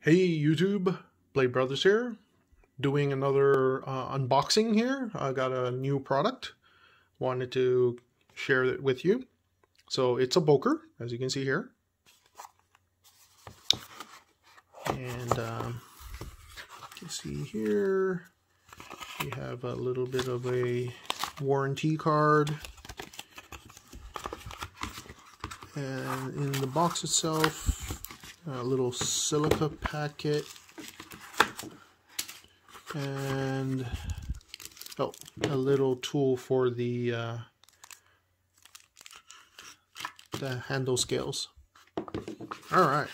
Hey YouTube, Blade Brothers here, doing another unboxing here. I got a new product, wanted to share it with you. So it's a Boker, as you can see here. And you can see here, we have a little bit of a warranty card. And in the box itself, a little silica packet, and a little tool for the handle scales. All right.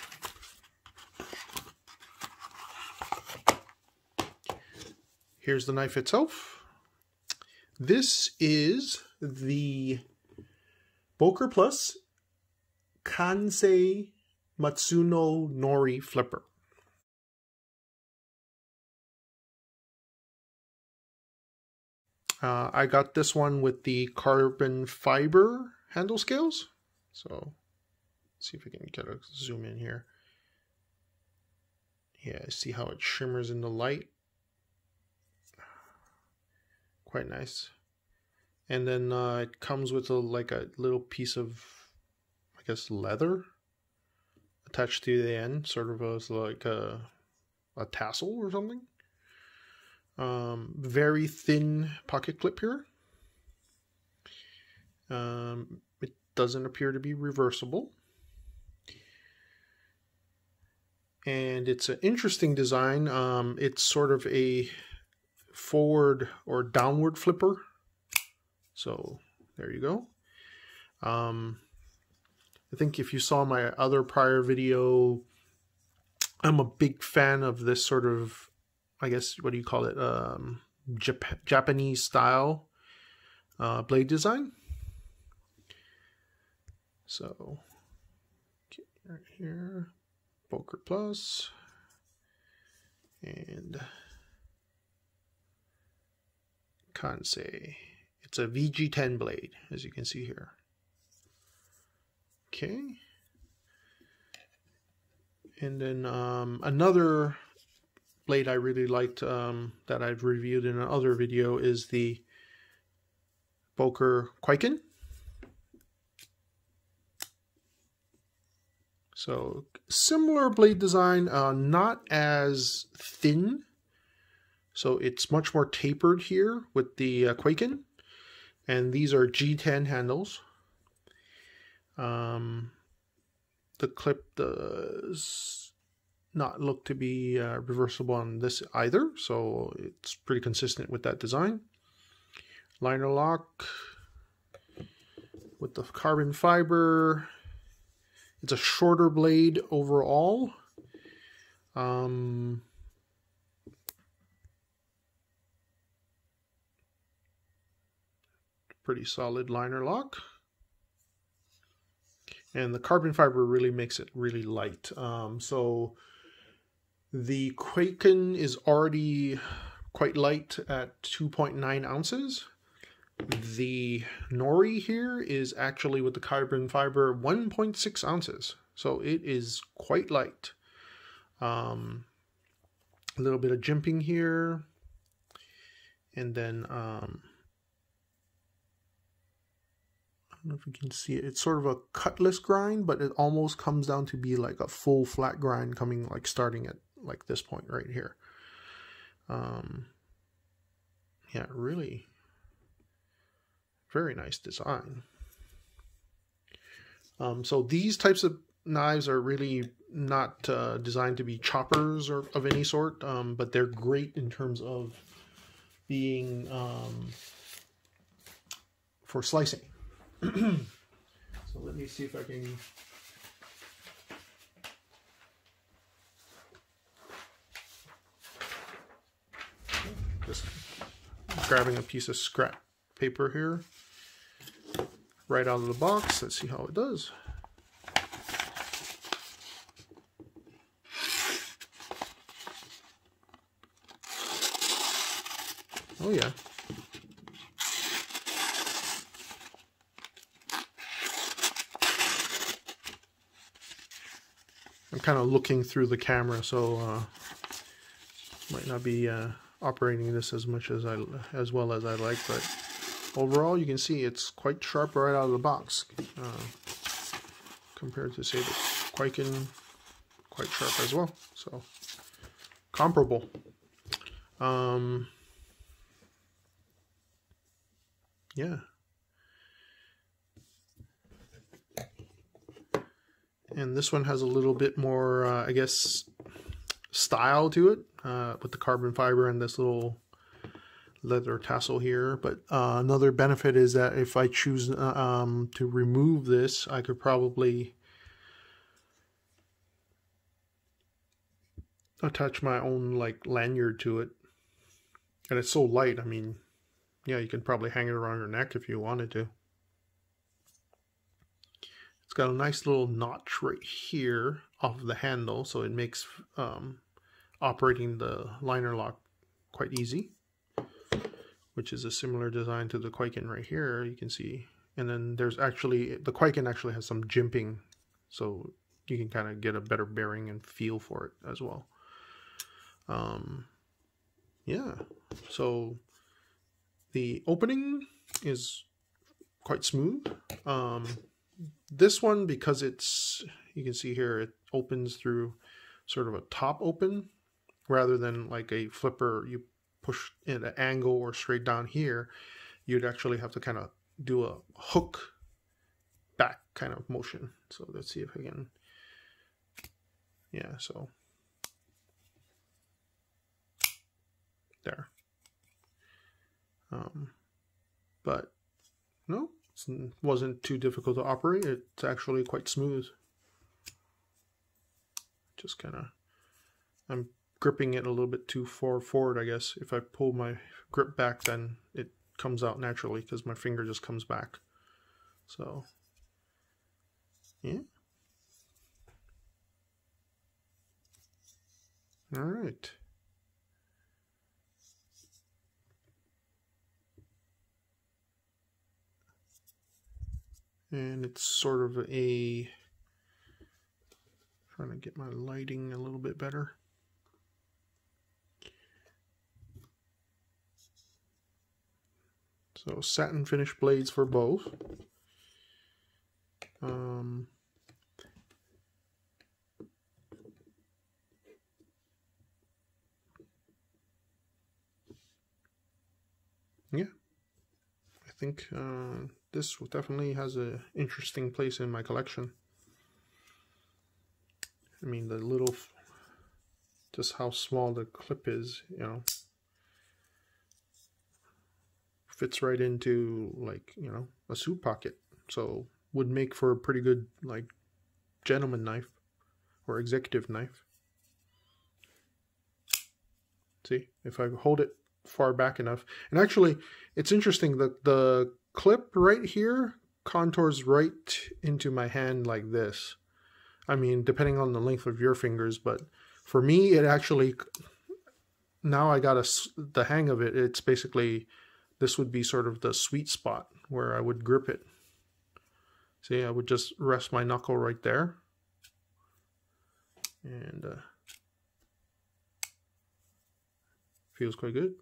Here's the knife itself. This is the Boker Plus Kansei Matsuno Nori flipper. I got this one with the carbon fiber handle scales. So let's see if we can get a zoom in here. Yeah, see how it shimmers in the light. Quite nice. And then it comes with like a little piece of, I guess, leather attached to the end, sort of as like a tassel or something. Very thin pocket clip here. It doesn't appear to be reversible. And it's an interesting design. It's sort of a forward or downward flipper. So there you go. I think if you saw my other prior video, I'm a big fan of this sort of, I guess, what do you call it, Japanese style blade design. So, right here, Boker Plus, and Kansei. It's a VG10 blade, as you can see here. Okay. And then another blade I really liked that I've reviewed in another video is the Boker Kwaiken. So similar blade design, not as thin. So it's much more tapered here with the Kwaiken. And these are G10 handles. The clip does not look to be reversible on this either, so it's pretty consistent with that design. Liner lock with the carbon fiber. It's a shorter blade overall. Pretty solid liner lock. And the carbon fiber really makes it really light. So the Kwaiken is already quite light at 2.9 ounces. The Nori here is actually, with the carbon fiber, 1.6 ounces. So it is quite light. A little bit of jimping here. And then I don't know if you can see it. It's sort of a cutless grind, but it almost comes down to be like a full flat grind, coming like starting at like this point right here. Yeah, really very nice design. So these types of knives are really not designed to be choppers or of any sort, but they're great in terms of being for slicing. So let me see if I can just grabbing a piece of scrap paper here right out of the box. Let's see how it does. Oh yeah. I'm kind of looking through the camera, so might not be operating this as much as well as I like, but overall you can see it's quite sharp right out of the box, compared to, say, the Kwaiken, quite sharp as well, so comparable. Yeah. And this one has a little bit more, I guess, style to it, with the carbon fiber and this little leather tassel here. But another benefit is that if I choose to remove this, I could probably attach my own like lanyard to it. And it's so light, I mean, yeah, you can probably hang it around your neck if you wanted to. It's got a nice little notch right here off of the handle, so it makes operating the liner lock quite easy, which is a similar design to the Kwaiken right here, you can see. And then there's actually, the Kwaiken actually has some jimping, so you can kind of get a better bearing and feel for it as well. Yeah, so the opening is quite smooth. This one, because it's, you can see here, it opens through sort of a top open rather than like a flipper you push in an angle or straight down here. You'd actually have to kind of do a hook back kind of motion. So let's see if I can, yeah, so there. But no, it wasn't too difficult to operate. It's actually quite smooth. Just kind of, I'm gripping it a little bit too far forward, I guess. If I pull my grip back, then it comes out naturally because my finger just comes back. So, yeah. All right. And it's sort of a, trying to get my lighting a little bit better. So satin finish blades for both. Yeah, I think this definitely has an interesting place in my collection. I mean, the little, just how small the clip is, you know, fits right into, like, you know, a suit pocket. So would make for a pretty good, like, gentleman knife or executive knife. See, if I hold it far back enough, and actually it's interesting that the clip right here contours right into my hand like this. I mean, depending on the length of your fingers, but for me, it actually, now I got the hang of it. It's basically, this would be sort of the sweet spot where I would grip it. See, I would just rest my knuckle right there. And feels quite good.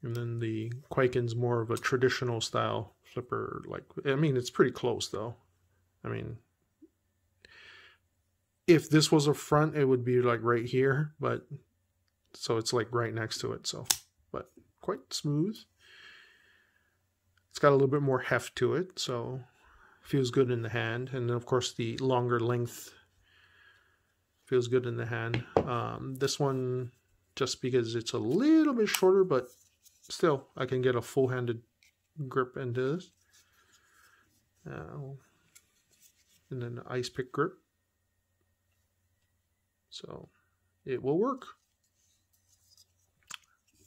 And then the Kwaiken's more of a traditional style flipper. Like, I mean, it's pretty close though. I mean, if this was a front, it would be like right here, but so it's like right next to it. So, but quite smooth. It's got a little bit more heft to it, so feels good in the hand. And then of course the longer length feels good in the hand. This one, just because it's a little bit shorter, but still I can get a full-handed grip into this. And then the ice pick grip. So it will work.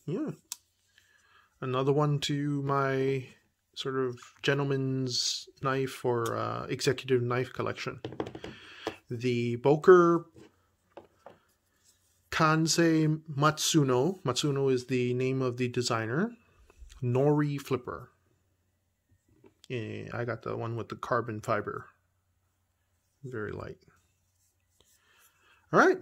Yeah. Another one to my sort of gentleman's knife or executive knife collection. The Boker Kansei Matsuno. Matsuno is the name of the designer. Nori flipper. I got the one with the carbon fiber Very light. All right.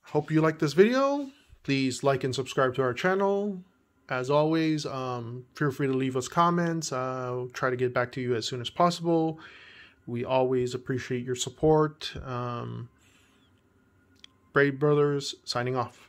Hope you like this video. Please like and subscribe to our channel. As always, feel free to leave us comments. I'll try to get back to you as soon as possible. We always appreciate your support. Brave Brothers signing off.